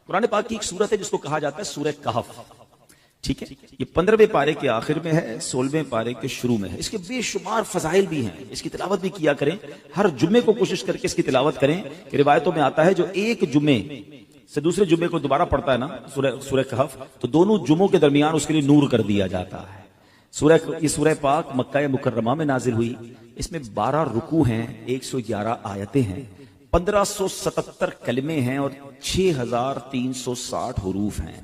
قرآن پاک کی ایک سورت ہے جس کو کہا جاتا ہے سورہ کہف، ٹھیک ہے؟ یہ 15ویں پارے کے آخر میں ہے، 16ویں پارے کے شروع میں ہے۔ اس کے بے شمار فضائل بھی ہیں، اس کی تلاوت بھی کیا کریں، ہر جمعے کو کوشش کر کے اس کی تلاوت کریں۔ کہ روایتوں میں آتا ہے جو ایک جمعے سے دوسرے جمعے کو دوبارہ پڑھتا ہے نا سورہ کہف، تو دونوں جمعوں کے درمیان اس کے لیے نور کر دیا جاتا ہے۔ یہ سورہ پاک مکہ مکرمہ میں نازل ہوئی، اس میں 12 رکوع ہیں، 111 آیتیں ہیں، 1577 کلمے ہیں اور 6360 حروف ہیں۔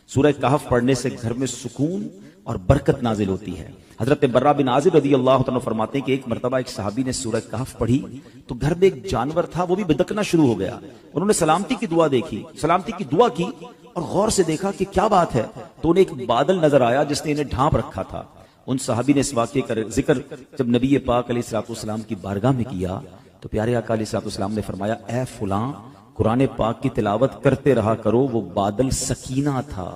سورہ کہف پڑھنے سے گھر میں سکون اور برکت نازل ہوتی ہے۔ حضرت برہ بن عازب رضی اللہ عنہ فرماتے ہیں کہ ایک مرتبہ ایک صحابی نے سورہ کہف پڑھی تو گھر میں ایک جانور تھا، وہ بھی بدکنا شروع ہو گیا۔ انہوں نے سلامتی کی دعا دیکھی، سلامتی کی دعا کی اور غور سے دیکھا کہ کیا بات ہے، تو انہیں ایک بادل نظر آیا جس نے انہیں ڈھانپ رکھا تھا۔ ان صحابی نے اس واقعے کا ذکر جب نبی پاک علیہ الصلوۃ والسلام کی بارگاہ میں کیا تو پیارے آقا علیہ الصلوۃ والسلام نے فرمایا، اے فلاں، قرآن پاک کی تلاوت کرتے رہا کرو، وہ بادل سکینہ تھا،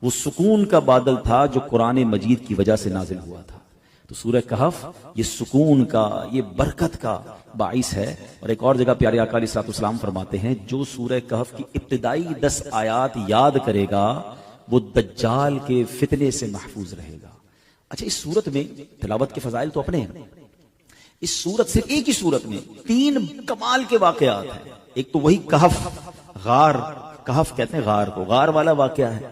وہ سکون کا بادل تھا جو قرآن مجید کی وجہ سے نازل ہوا تھا۔ تو سورہ کہف یہ سکون کا، یہ برکت کا باعث ہے۔ اور ایک اور جگہ پیارے آقا علیہ الصلوۃ والسلام فرماتے ہیں، جو سورہ کہف کی ابتدائی 10 آیات یاد کرے گا وہ دجال کے فتنے سے محفوظ رہے گا۔ اچھا، اس سورت میں تلاوت کے فضائل تو اپنے ہیں، اس سورت سے ایک ہی سورت میں 3 کمال کے واقعات ہیں۔ ایک تو وہی کہف، غار، کہف کہتے ہیں غار کو، غار والا واقعہ ہے۔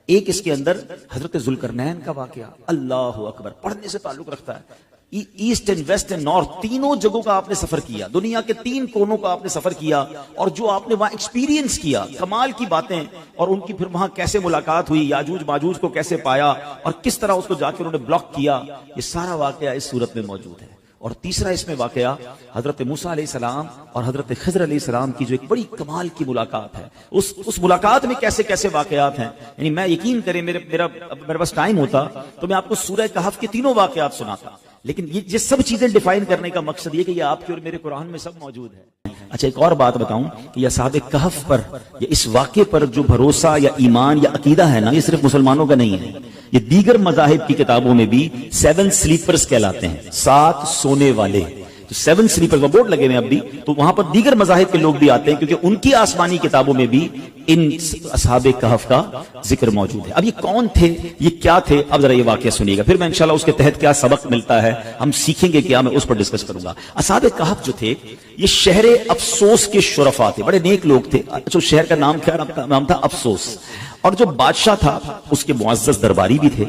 ایک اس کے اندر حضرت ذوالقرنین کا واقعہ، اللہ اکبر، پڑھنے سے تعلق رکھتا ہے۔ East and west and north, تینوں جگہوں کا آپ نے سفر کیا، دنیا کے 3 کونوں کا آپ نے سفر کیا، اور جو آپ نے وہاں ایکسپیرینس کیا، کمال کی باتیں، اور ان کی پھر وہاں کیسے ملاقات ہوئی، یاجوج ماجوج کو کیسے پایا اور کس طرح اس کو جا کے انہوں نے بلاک کیا، یہ سارا واقعہ اس صورت میں موجود ہے۔ اور تیسرا اس میں واقعہ حضرت موسیٰ علیہ السلام اور حضرت خضر علیہ السلام کی جو ایک بڑی کمال کی ملاقات ہے، اس ملاقات میں کیسے کیسے واقعات ہیں، یعنی میں یقین کریں میرے پاس ٹائم ہوتا تو میں آپ کو سورہ کہف کے 3 واقعات سناتا، لیکن یہ سب چیزیں ڈیفائن کرنے کا مقصد یہ کہ یہ آپ کے اور میرے قرآن میں سب موجود ہے۔ اچھا، ایک اور بات بتاؤں کہ یہ اصحاب کہف پر، یا اس واقعے پر جو بھروسہ یا ایمان یا عقیدہ ہے نا، یہ صرف مسلمانوں کا نہیں ہے، یہ دیگر مذاہب کی کتابوں میں بھی 7 سلیپرز کہلاتے ہیں، 7 سونے والے۔ تو 7 سلیپرز، وہ بورڈ لگے ہوئے اب بھی، تو وہاں پر دیگر مذاہب کے لوگ بھی آتے ہیں کیونکہ ان کی آسمانی کتابوں میں بھی ان اصحاب کہف کا ذکر موجود ہے۔ اب یہ کون تھے، یہ کیا تھے، اب ذرا یہ واقعہ سنیے گا، پھر میں انشاءاللہ اس کے تحت کیا سبق ملتا ہے، ہم سیکھیں گے کیا، میں اس پر ڈسکس کروں گا۔ اصحاب کہف جو تھے یہ شہر افسوس کے شرفاء تھے، بڑے نیک لوگ تھے۔ اچھا، شہر کا نام کیا نام تھا؟ افسوس۔ اور جو بادشاہ تھا اس کے معزز درباری بھی تھے،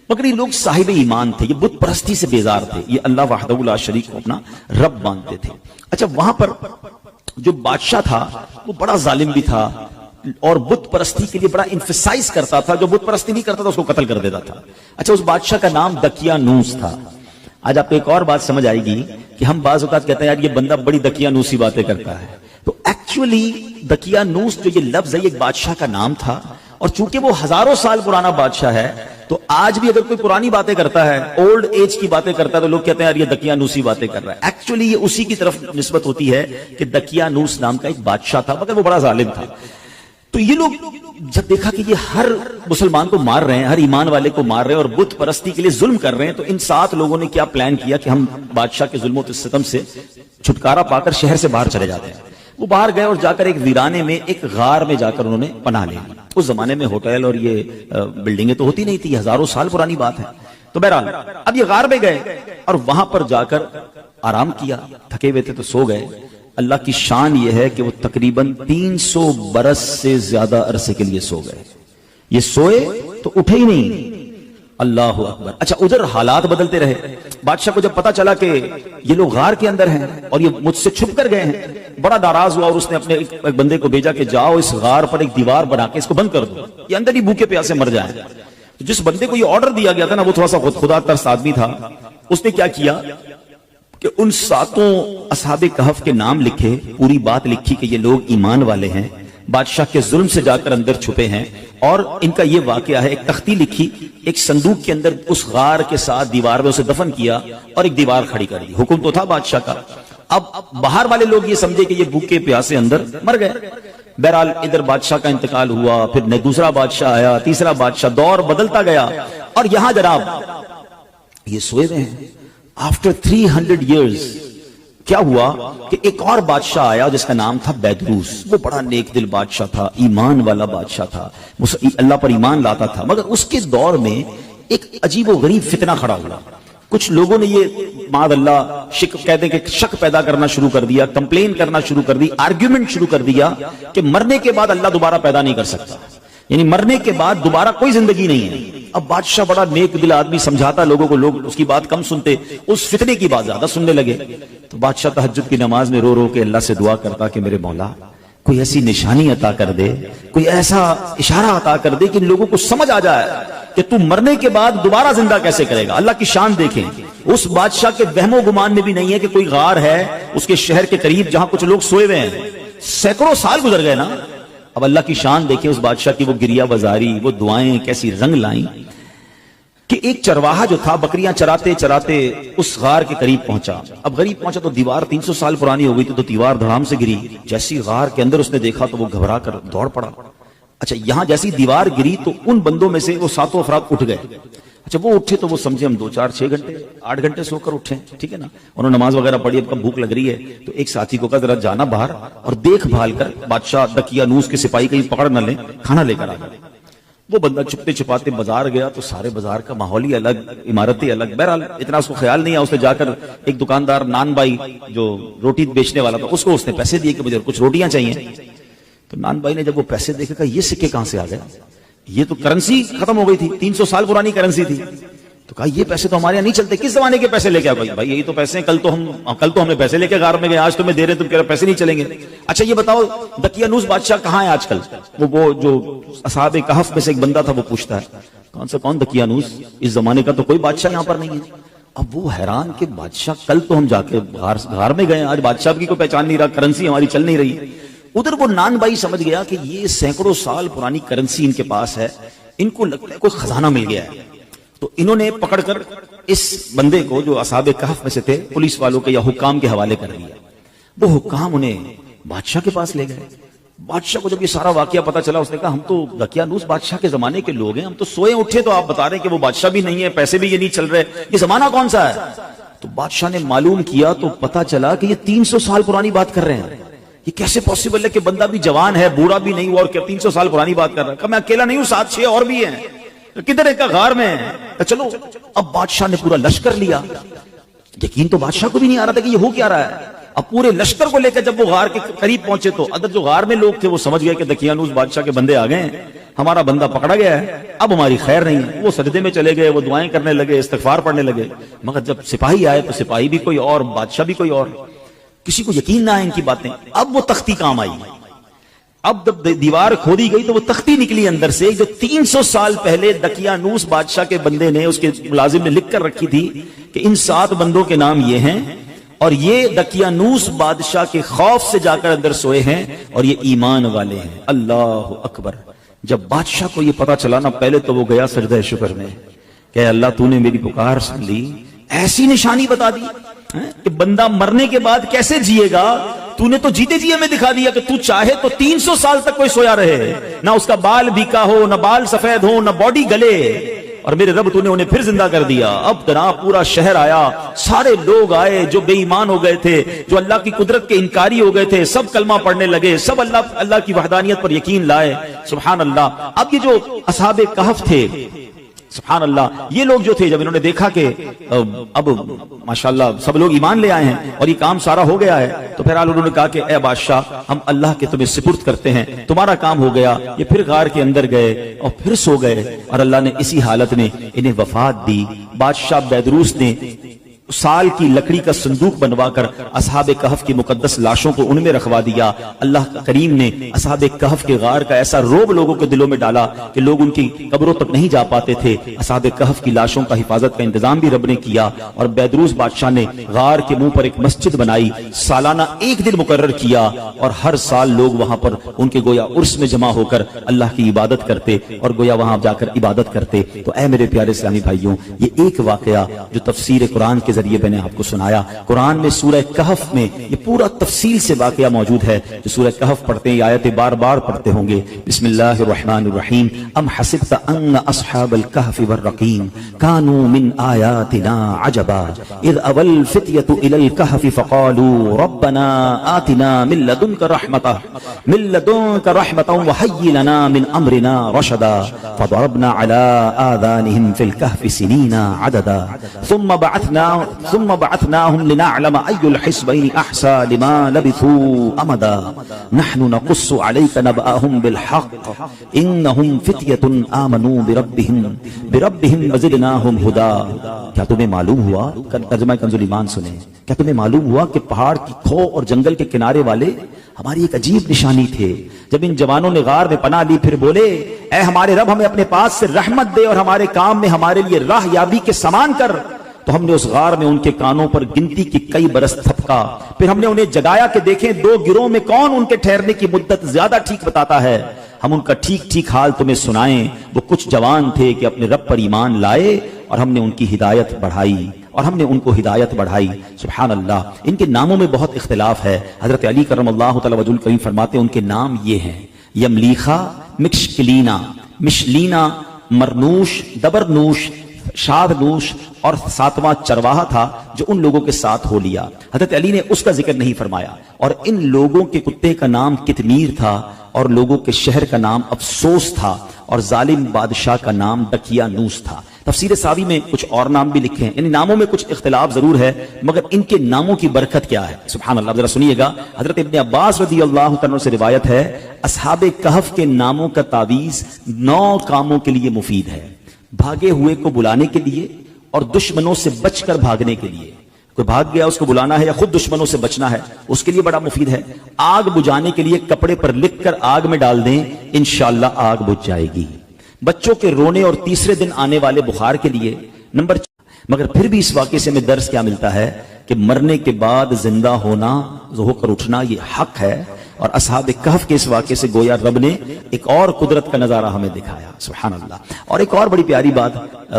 مگر یہ لوگ صاحب ایمان تھے، یہ بت پرستی سے بیزار تھے، یہ اللہ وحدہ لا شریک کو اپنا رب مانتے تھے۔ اچھا، وہاں پر جو بادشاہ تھا وہ بڑا ظالم بھی تھا اور بت پرستی کے لیے بڑا انفسائز کرتا تھا، جو بت پرستی نہیں کرتا تھا اس کو قتل کر دیتا تھا۔ اچھا، اس بادشاہ کا نام دقیانوس تھا۔ آج آپ کو ایک اور بات سمجھ آئے گی کہ ہم بعض اوقات کہتے ہیں یار یہ بندہ بڑی دقیانوسی باتیں کرتا ہے، تو ایکچولی دقیانوس جو یہ لفظ ہے یہ ایک بادشاہ کا نام تھا، اور چونکہ وہ ہزاروں سال پرانا بادشاہ ہے تو آج بھی اگر کوئی پرانی باتیں کرتا ہے، اولڈ ایج کی باتیں کرتا ہے، تو لوگ کہتے ہیں یار یہ دقیانوسی باتیں کر رہا ہے۔ ایکچولی یہ اسی کی طرف نسبت ہوتی ہے کہ دقیانوس نام کا ایک بادشاہ تھا، مگر وہ بڑا ظالم تھا۔ تو یہ لوگ جب دیکھا کہ یہ ہر مسلمان کو مار رہے ہیں، ہر ایمان والے کو مار رہے ہیں اور بت پرستی کے لیے ظلم کر رہے ہیں، تو ان 7 لوگوں نے کیا پلان کیا کہ ہم بادشاہ کے ظلم و ستم سے چھٹکارا پا کر شہر سے باہر چلے جاتے ہیں۔ وہ باہر گئے اور جا کر ایک ویرانے میں، ایک غار میں جا کر انہوں نے پناہ لے لی۔ اس زمانے میں ہوٹل اور یہ بلڈنگیں تو ہوتی نہیں تھی، ہزاروں سال پرانی بات ہے۔ تو بہرحال اب یہ غار میں گئے اور وہاں پر جا کر آرام کیا، تھکے ہوئے تھے تو سو گئے۔ اللہ کی شان یہ ہے کہ وہ تقریباً 300 برس سے زیادہ عرصے کے لیے سو گئے۔ یہ سوئے تو اٹھے ہی نہیں، اللہ اکبر۔ اچھا، ادھر حالات بدلتے رہے۔ بادشاہ کو جب پتا چلا کہ یہ لوگ غار کے اندر ہیں اور یہ مجھ سے چھپ کر گئے ہیں، بڑا ناراض ہوا اور اس نے اپنے ایک بندے کو بھیجا کہ جاؤ اس غار پر ایک دیوار بنا کے اس کو بند کر دو، یہ اندر ہی بھوکے پیاسے مر جائیں۔ جس بندے کو یہ آرڈر دیا گیا تھا نا، وہ تھوڑا سا خدا ترس آدمی تھا، اس نے کیا کیا کہ ان 7 اصحاب کہف کے نام لکھے، پوری بات لکھی کہ یہ لوگ ایمان والے ہیں، بادشاہ کے ظلم سے جا کر اندر چھپے ہیں، اور ان کا یہ واقعہ ہے۔ ایک تختی لکھی، ایک صندوق کے اندر اس غار کے ساتھ دیوار میں اسے دفن کیا اور ایک دیوار کھڑی کر دی۔ حکم تو تھا بادشاہ کا۔ اب باہر والے لوگ یہ سمجھے کہ یہ بھوکے پیاسے اندر مر گئے۔ بہرحال ادھر بادشاہ کا انتقال ہوا، پھر دوسرا بادشاہ آیا، تیسرا بادشاہ، دور بدلتا گیا، اور یہاں جناب یہ سوئے ہوئے ہیں۔ آفٹر 300 years کیا ہوا کہ ایک اور بادشاہ آیا جس کا نام تھا بیدروس. وہ بڑا نیک دل بادشاہ تھا, ایمان والا بادشاہ تھا, اللہ پر ایمان لاتا تھا. مگر اس کے دور میں ایک عجیب و غریب فتنہ کھڑا ہوا. کچھ لوگوں نے یہ معاذ اللہ کہتے ہیں کہ شک پیدا کرنا شروع کر دیا, کمپلین کرنا شروع کر دی, آرگیومنٹ شروع کر دیا کہ مرنے کے بعد اللہ دوبارہ پیدا نہیں کر سکتا, یعنی مرنے کے بعد دوبارہ کوئی زندگی نہیں ہے. اب بادشاہ بڑا نیک دل آدمی, سمجھاتا لوگوں کو, لوگ اس کی بات کم سنتے, اس فتنے کی بات زیادہ سننے لگے. تو بادشاہ تہجد کی نماز میں رو رو کے اللہ سے دعا کرتا کہ میرے مولا کوئی ایسی نشانی عطا کر دے, کوئی ایسا اشارہ عطا کر دے کہ ان لوگوں کو سمجھ آ جائے کہ تو مرنے کے بعد دوبارہ زندہ کیسے کرے گا. اللہ کی شان دیکھیں. اس بادشاہ کے وہم و گمان میں بھی نہیں ہے کہ کوئی غار ہے اس کے شہر کے قریب جہاں کچھ لوگ سوئے ہوئے ہیں. سینکڑوں سال گزر گئے نا. اب اللہ کی شان دیکھیں اس بادشاہ کی, وہ گریا بازاری, وہ دعائیں کیسی رنگ لائیں کہ ایک چرواہا جو تھا بکریاں چراتے چراتے اس غار کے قریب پہنچا. اب قریب پہنچا تو دیوار 300 سال پرانی ہو گئی تھی, تو دیوار دھڑام سے گری. جیسی غار کے اندر اس نے دیکھا تو وہ گھبرا کر دوڑ پڑا. اچھا یہاں جیسی دیوار گری تو ان بندوں میں سے وہ 7 افراد اٹھ گئے. اچھا وہ اٹھے تو وہ سمجھے ہم 2 4 6 گھنٹے 8 گھنٹے سو کر اٹھے, ٹھیک ہے نا. انہوں نے نماز وغیرہ پڑھی, اب کب بھوک لگ رہی ہے تو ایک ساتھی کو کہا ذرا جانا باہر اور دیکھ بھال کر بادشاہ دقیانوس کے سپاہی کہیں پکڑ نہ لیں, کھانا لے کر آ گئے. وہ بندہ چھپتے چھپاتے بازار گیا تو سارے بازار کا ماحول ہی الگ, عمارتیں الگ. بہرحال اتنا اس کو خیال نہیں آیا. اس نے جا کر ایک دکاندار نان بائی جو روٹی بیچنے والا تھا اس کو اس نے پیسے دیے کہ مجھے کچھ روٹیاں چاہیے. تو نان بائی نے جب وہ پیسے دیکھے کہا یہ سکے کہاں سے آ گئے, یہ تو کرنسی ختم ہو گئی تھی, 300 سال پرانی کرنسی تھی. تو کہا یہ پیسے تو ہمارے یہاں نہیں چلتے, کس زمانے کے پیسے لے کے آئے؟ بھائی یہی تو پیسے ہیں, کل تو ہم نے پیسے لے کے غار میں گئے, آج تمہیں دے رہے تم کہہ رہے پیسے نہیں چلیں گے. اچھا یہ بتاؤ دقیانوس بادشاہ کہاں ہے آج کل؟ وہ جو اصحاب کہف میں سے ایک بندہ تھا وہ پوچھتا ہے کون دقیانوس, اس زمانے کا تو کوئی بادشاہ یہاں پر نہیں ہے. اب وہ حیران کہ بادشاہ کل تو ہم جا کے غار میں گئے, آج بادشاہ کی کوئی پہچان نہیں رہا, کرنسی ہماری چل نہیں رہی. ادھر وہ نان بھائی سمجھ گیا کہ یہ سینکڑوں سال پرانی کرنسی ان کے پاس ہے, ان کو لگتا ہے کوئی خزانہ مل گیا ہے. تو انہوں نے پکڑ کر اس بندے کو جو اصحاب کہف میں سے تھے پولیس والوں کے یا حکام کے حوالے کر دیا. وہ حکام انہیں بادشاہ کے پاس لے گئے. بادشاہ کو جب یہ سارا واقعہ پتا چلا اس نے کہا ہم تو دقیانوس بادشاہ کے زمانے کے لوگ ہیں, ہم تو سوئے اٹھے تو آپ بتا رہے ہیں کہ وہ بادشاہ بھی نہیں ہے, پیسے بھی یہ نہیں چل رہے, یہ زمانہ کون سا ہے؟ تو بادشاہ نے معلوم کیا تو پتا چلا کہ یہ 300 سال پرانی بات کر رہے ہیں. یہ کیسے پاسبل ہے کہ بندہ بھی جوان ہے, بوڑھا بھی نہیں ہوا اور 300 سال پرانی بات کر رہا ہے. کہ میں اکیلا نہیں ہوں, 7 6 اور بھی ہیں. کدھر ہے؟ غار میں ہے. چلو اب بادشاہ نے پورا لشکر لیا. یقین تو بادشاہ کو بھی نہیں آ رہا تھا کہ یہ ہو کیا رہا ہے. اب پورے لشکر کو لے کر جب وہ غار کے قریب پہنچے تو ادھر جو غار میں لوگ تھے وہ سمجھ گئے کہ دقیانوس بادشاہ کے بندے آ گئے ہیں, ہمارا بندہ پکڑا گیا ہے, اب ہماری خیر نہیں ہے. وہ سجدے میں چلے گئے, وہ دعائیں کرنے لگے, استغفار پڑھنے لگے. مگر جب سپاہی آئے تو سپاہی بھی کوئی اور, بادشاہ بھی کوئی اور. کسی کو یقین نہ آئے ان کی باتیں. اب وہ تختی کام آئی. اب جب دیوار کھودی گئی تو وہ تختی نکلی اندر سے جو 300 سال پہلے دقیانوس بادشاہ کے بندے نے, اس کے ملازم نے لکھ کر رکھی تھی کہ ان 7 بندوں کے نام یہ ہیں اور یہ دقیانوس بادشاہ کے خوف سے جا کر اندر سوئے ہیں اور یہ ایمان والے ہیں. اللہ اکبر. جب بادشاہ کو یہ پتا چلا نا, پہلے تو وہ گیا سجدہ شکر میں کہ اللہ تو نے میری پکار سن لی, ایسی نشانی بتا دی کہ بندہ مرنے کے بعد کیسے جیے گا. تو نے تو جیتے جی ہمیں دکھا دیا کہ تو چاہے تو 300 سال تک کوئی سویا رہے, نہ اس کا بال بھیکا ہو, نہ بال سفید ہو, نہ باڈی گلے, اور میرے رب تو نے انہیں پھر زندہ کر دیا. اب جناب پورا شہر آیا, سارے لوگ آئے جو بے ایمان ہو گئے تھے, جو اللہ کی قدرت کے انکاری ہو گئے تھے, سب کلمہ پڑھنے لگے, سب اللہ کی وحدانیت پر یقین لائے. سبحان اللہ. اب یہ جو اصحاب کہف تھے, سبحان اللہ, یہ لوگ جو تھے جب انہوں نے دیکھا کہ اب ماشاءاللہ سب لوگ ایمان لے آئے ہیں اور یہ کام سارا ہو گیا ہے, تو پھر انہوں نے کہا کہ اے بادشاہ ہم اللہ کے تمہیں سپرد کرتے ہیں, تمہارا کام ہو گیا. یہ پھر غار کے اندر گئے اور پھر سو گئے اور اللہ نے اسی حالت میں انہیں وفات دی. بادشاہ بیدروس نے سال کی لکڑی کا صندوق بنوا کر اصحاب کہف کی مقدس لاشوں کو ان میں رکھوا دیا. اللہ کریم نے اصحاب کہف کے غار کا ایسا روب لوگوں کے دلوں میں ڈالا کہ لوگ ان کی قبروں تک نہیں جا پاتے تھے. اصحاب کہف کی لاشوں کا حفاظت کا انتظام بھی رب نے کیا اور بیدروس بادشاہ نے غار کے منہ پر ایک مسجد بنائی, سالانہ 1 دن مقرر کیا اور ہر سال لوگ وہاں پر ان کے گویا عرس میں جمع ہو کر اللہ کی عبادت کرتے اور گویا وہاں جا کر عبادت کرتے. تو اے میرے پیارے اسلامی بھائیوں, یہ ایک واقعہ جو تفسیر قرآن کے کے ذریعے میں نے آپ کو سنایا. قرآن میں سورہ کہف میں یہ پورا تفصیل سے واقعہ موجود ہے. جو سورہ کہف پڑھتے ہیں یہ آیتیں بار بار پڑھتے ہوں گے. بسم اللہ الرحمن الرحیم. ام حسبت ان اصحاب الکہف والرقیم كانوا من آیاتنا عجبا اذ اول الفتية الى الكهف فقالوا ربنا آتنا من لدنك رحمة وهيئ لنا من امرنا رشدا فضربنا على آذانهم في الكهف سنين عددا ثم بعثناهم لنعلم أي الحزبين أحصى لما لبثوا أمدا نحن نقص عليك نبأهم بالحق إنهم فتية آمنوا بربهم وزدناهم هدى. کیا تمہیں معلوم ہوا, ترجمہ کنز الایمان سنیں, کیا تمہیں معلوم ہوا کہ پہاڑ کی کھو اور جنگل کے کنارے والے ہماری ایک عجیب نشانی تھے. جب ان جوانوں نے غار میں پناہ لی پھر بولے اے ہمارے رب ہمیں اپنے پاس سے رحمت دے اور ہمارے کام میں ہمارے لیے راہ یابی کے سامان کر, تو ہم نے اس غار میں ان کے کانوں پر گنتی کی کئی برس تھپکا. پھر ہم نے انہیں جگایا کہ دیکھیں دو گروہ میں کون ان کے ٹھہرنے کی مدت زیادہ ٹھیک بتاتا ہے. ہم ان کا ٹھیک ٹھیک حال تمہیں سنائیں. وہ کچھ جوان تھے کہ اپنے رب پر ایمان لائے اور ہم نے ان کی ہدایت بڑھائی سبحان اللہ. ان کے ناموں میں بہت اختلاف ہے. حضرت علی کرم اللہ تعالی وجہ الکریم فرماتے ہیں ان کے نام یہ ہیں یملیخا, مکشکلینا, مشلینا, مرنوش, دبرنوش, شادنوش اور 7واں چرواہا تھا جو ان لوگوں کے ساتھ ہو لیا. حضرت علی نے اس کا ذکر نہیں فرمایا. اور ان لوگوں کے کتے کا نام کتمیر تھا اور لوگوں کے شہر کا نام افسوس تھا اور ظالم بادشاہ کا نام دکیانوس تھا. تفسیر ساوی میں کچھ اور نام بھی لکھے ہیں. ان ناموں میں کچھ اختلاف ضرور ہے مگر ان کے ناموں کی برکت کیا ہے سبحان اللہ. ذرا سنیے گا. حضرت ابن عباس رضی اللہ تعالیٰ سے روایت ہے اصحاب کہف کے ناموں کا تعویذ 9 کاموں کے لیے مفید ہے. بھاگے ہوئے کو بلانے کے لیے اور دشمنوں سے بچ کر بھاگنے کے لیے. کوئی بھاگ گیا اس کو بلانا ہے یا خود دشمنوں سے بچنا ہے اس کے لیے بڑا مفید ہے. آگ بجھانے کے لیے کپڑے پر لکھ کر آگ میں ڈال دیں انشاءاللہ آگ بجھ جائے گی. بچوں کے رونے اور تیسرے دن آنے والے بخار کے لیے نمبر. مگر پھر بھی اس واقعے سے ہمیں درس کیا ملتا ہے کہ مرنے کے بعد زندہ ہونا, ہو کر اٹھنا یہ حق ہے. اور اصحاب کہف کے اس واقعے سے گویا رب نے ایک اور قدرت کا نظارہ ہمیں دکھایا سبحان اللہ. اور ایک اور بڑی پیاری بات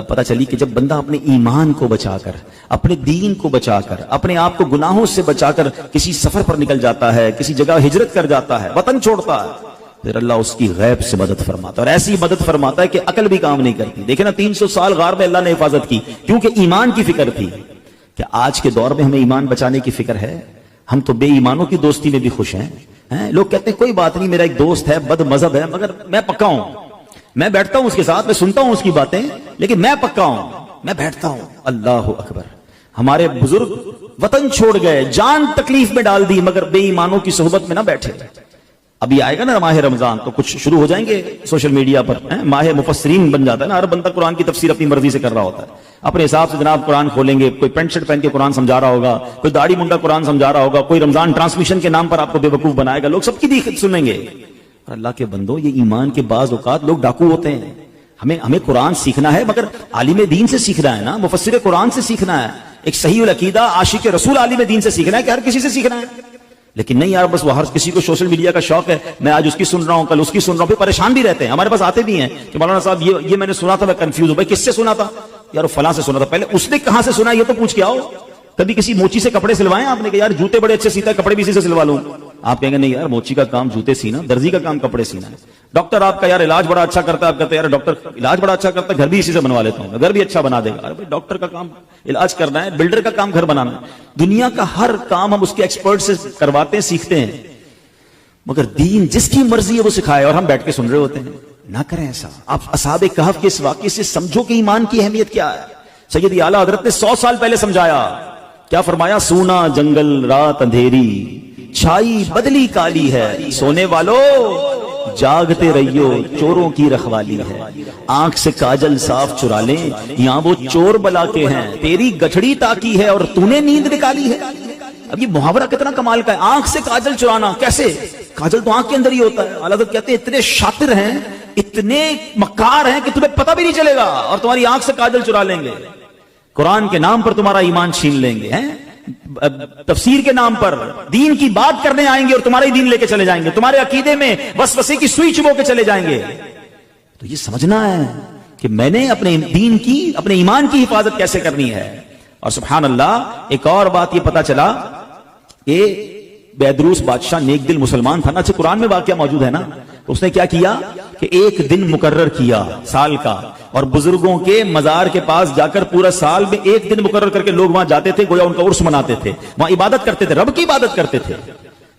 پتہ چلی کہ جب بندہ اپنے ایمان کو بچا کر, اپنے دین کو بچا کر, اپنے آپ کو گناہوں سے بچا کر کسی سفر پر نکل جاتا ہے, کسی جگہ ہجرت کر جاتا ہے, وطن چھوڑتا ہے, پھر اللہ اس کی غیب سے مدد فرماتا ہے. اور ایسی مدد فرماتا ہے کہ عقل بھی کام نہیں کرتی. دیکھیں نا 300 سال غار میں اللہ نے حفاظت کی کیونکہ ایمان کی فکر تھی. کیا آج کے دور میں ہمیں ایمان بچانے کی فکر ہے؟ ہم تو بے ایمانوں کی دوستی میں بھی خوش ہیں. لوگ کہتے ہیں کوئی بات نہیں, میرا ایک دوست ہے بد مذہب ہے مگر میں پکا ہوں, میں بیٹھتا ہوں اس کے ساتھ, میں سنتا ہوں اس کی باتیں لیکن میں پکا ہوں, میں بیٹھتا ہوں. اللہ اکبر. ہمارے بزرگ وطن چھوڑ گئے, جان تکلیف میں ڈال دی مگر بے ایمانوں کی صحبت میں نہ بیٹھے. ابھی آئے گا نا ماہ رمضان تو کچھ شروع ہو جائیں گے سوشل میڈیا پر, ماہ مفسرین بن جاتا ہے نا, ہر بندہ قرآن کی تفسیر اپنی مرضی سے کر رہا ہوتا ہے, اپنے حساب سے جناب قرآن کھولیں گے. کوئی پینٹ شرٹ پہن کے قرآن سمجھا رہا ہوگا, کوئی داڑھی منڈا قرآن سمجھا رہا ہوگا, کوئی رمضان ٹرانسمیشن کے نام پر آپ کو بے وقوف بنائے گا. لوگ سب کی دیکھ سنیں گے. اور اللہ کے بندو یہ ایمان کے بعض اوقات لوگ ڈاکو ہوتے ہیں. ہمیں قرآن سیکھنا ہے مگر عالم دین سے سیکھنا ہے نا, مفسر قرآن سے سیکھنا ہے. ایک صحیح العقیدہ عاشق رسول عالم دین سے سیکھنا ہے کہ ہر کسی سے سیکھنا ہے. لیکن نہیں یار بس وہ ہر کسی کو سوشل میڈیا کا شوق ہے, میں آج اس کی سن رہا ہوں کل اس کی سن رہا ہوں, پھر پریشان بھی رہتے ہیں. ہمارے پاس آتے بھی ہیں کہ مولانا صاحب یہ میں نے سنا تھا, میں کنفیوز ہوں. بھائی کس سے سنا تھا؟ یار فلاں سے سنا تھا. پہلے اس نے کہاں سے سنا یہ تو پوچھ کے آؤ. کبھی کسی موچی سے کپڑے سلوائے آپ نے کہ یار جوتے بڑے اچھے سیتا ہے, کپڑے بھی اسی سے سلوا لوں. آپ کہیں گے نہیں یار موچی کا کام جوتے سینا, درزی کا کام کپڑے سینا ہے. ڈاکٹر آپ کا یار علاج بڑا اچھا کرتا ہے, آپ کہتے ہیں یار ڈاکٹر علاج بڑا اچھا کرتا ہے, گھر بھی اسی سے بنوا لیتا ہوں, گھر بھی اچھا بنا دے گا. ارے ڈاکٹر کا کام علاج کرنا ہے, بلڈر کا کام گھر بنانا ہے. دنیا کا ہر کام ہم اس کے ایکسپرٹ سے کرواتے ہیں, سیکھتے ہیں, مگر دین جس کی مرضی ہے وہ سکھائے اور ہم بیٹھ کے سن رہے ہوتے ہیں. نہ کریں ایسا. آپ اصحاب کہف کے اس واقعے سے سمجھو کہ ایمان کی اہمیت کیا ہے. سیدی اعلیٰ حضرت نے 100 سال پہلے سمجھایا. کیا فرمایا؟ سونا جنگل رات اندھیری, چھائی بدلی کالی ہے, سونے والو جاگتے رہیو چوروں کی رکھوالی ہے. آنکھ سے کاجل صاف چرا لیں, یہاں وہ چور بلا کے ہیں, تیری گٹھڑی تاکی ہے اور تو نے نیند نکالی ہے. اب یہ محاورہ کتنا کمال کا ہے, آنکھ سے کاجل چرانا. کیسے؟ کاجل تو آنکھ کے اندر ہی ہوتا ہے. اعلیٰ حضرت کہتے ہیں اتنے شاطر ہیں, اتنے مکار ہیں کہ تمہیں پتہ بھی نہیں چلے گا اور تمہاری آنکھ سے کاجل چرا لیں گے. قرآن کے نام پر تمہارا ایمان چھین لیں گے, تفسیر کے نام پر دین کی بات کرنے آئیں گے اور تمہارا ہی دین لے کے چلے جائیں گے, تمہارے عقیدے میں وسوسے کی سوئی چبو کے چلے جائیں گے. تو یہ سمجھنا ہے کہ میں نے اپنے دین کی, اپنے ایمان کی حفاظت کیسے کرنی ہے. اور سبحان اللہ ایک اور بات یہ پتا چلا کہ بیدروس بادشاہ نیک دل مسلمان تھا نا، اچھا قرآن میں واقعہ موجود ہے نا، تو اس نے کیا کیا کہ ایک دن مقرر کیا سال کا، اور بزرگوں کے مزار کے پاس جا کر پورا سال میں ایک دن مقرر کر کے لوگ وہاں جاتے تھے، گویا ان کا عرس مناتے تھے، وہاں عبادت کرتے تھے، رب کی عبادت کرتے تھے۔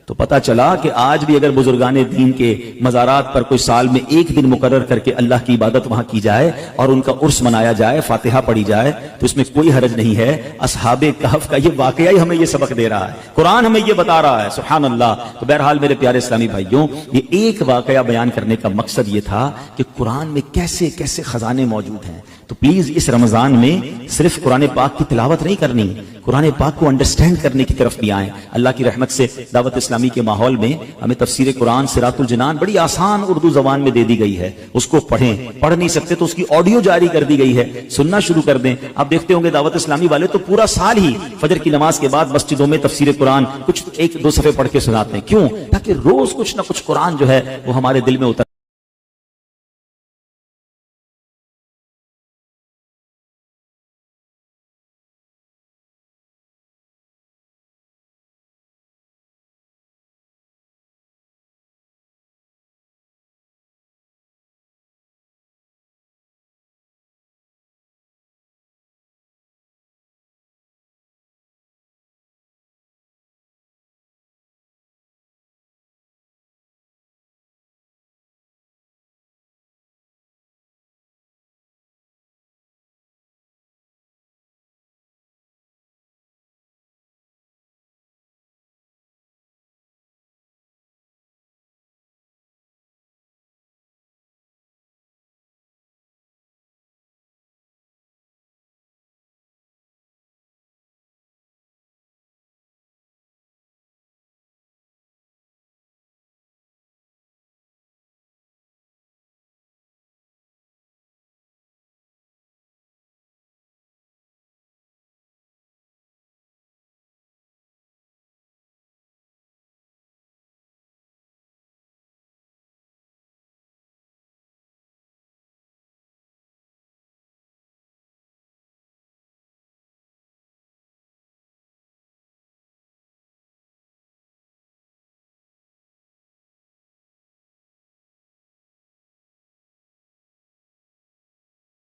تو پتا چلا کہ آج بھی اگر بزرگان دین کے مزارات پر کوئی سال میں ایک دن مقرر کر کے اللہ کی عبادت وہاں کی جائے اور ان کا عرس منایا جائے، فاتحہ پڑھی جائے، تو اس میں کوئی حرج نہیں ہے۔ اصحاب کہف کا یہ واقعہ ہی ہمیں یہ سبق دے رہا ہے، قرآن ہمیں یہ بتا رہا ہے، سبحان اللہ۔ تو بہرحال میرے پیارے اسلامی بھائیوں، یہ ایک واقعہ بیان کرنے کا مقصد یہ تھا کہ قرآن میں کیسے کیسے خزانے موجود ہیں۔ تو پلیز اس رمضان میں صرف قرآن پاک کی تلاوت نہیں کرنی، قرآن پاک کو انڈرسٹینڈ کرنے کی طرف بھی آئیں۔ اللہ کی رحمت سے دعوت اسلامی کے ماحول میں ہمیں تفسیر قرآن صراط الجنان بڑی آسان اردو زبان میں دے دی گئی ہے، اس کو پڑھیں، پڑھ نہیں سکتے تو اس کی آڈیو جاری کر دی گئی ہے، سننا شروع کر دیں۔ آپ دیکھتے ہوں گے دعوت اسلامی والے تو پورا سال ہی فجر کی نماز کے بعد مسجدوں میں تفسیر قرآن کچھ ایک دو صفحے پڑھ کے سناتے ہیں، کیوں؟ تاکہ روز کچھ نہ کچھ قرآن جو ہے وہ ہمارے دل میں اتر